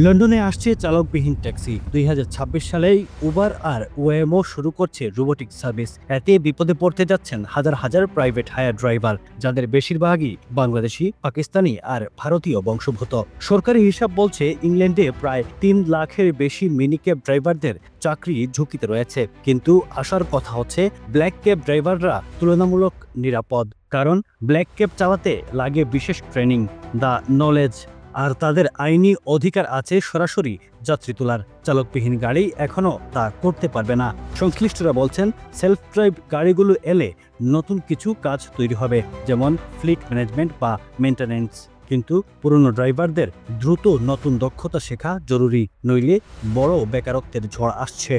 লন্ডনে আসছে চালকবিহীন ট্যাক্সি। ২০২৬ সালেই উবার আর ওয়েমো শুরু করছে রোবোটিক সার্ভিস। এতে বিপদে পড়তে যাচ্ছেন হাজার হাজার প্রাইভেট হায়ার ড্রাইভার, যাদের বেশিরভাগই বাংলাদেশি, পাকিস্তানি আর ভারতীয় বংশোদ্ভূত। সরকারি হিসাব বলছে ইংল্যান্ডে প্রায় ৩ লাখের বেশি মিনি ক্যাব ড্রাইভারদের চাকরি ঝুঁকিতে রয়েছে। কিন্তু আসার কথা হচ্ছে ব্ল্যাক ক্যাব ড্রাইভাররা তুলনামূলক নিরাপদ, কারণ ব্ল্যাক ক্যাব চালাতে লাগে বিশেষ ট্রেনিং, দা নলেজ, আর তাদের আইনি অধিকার আছে সরাসরি যাত্রী তোলার। চালকবিহীন গাড়ি এখনো তা করতে পারবে না। সংশ্লিষ্টরা বলছেন সেলফ ড্রাইভ গাড়িগুলো এলে নতুন কিছু কাজ তৈরি হবে, যেমন ফ্লিট ম্যানেজমেন্ট বা মেইনটেনেন্স। কিন্তু পুরনো ড্রাইভারদের দ্রুত নতুন দক্ষতা শেখা জরুরি, নইলে বড় বেকারত্বের ঝড় আসছে।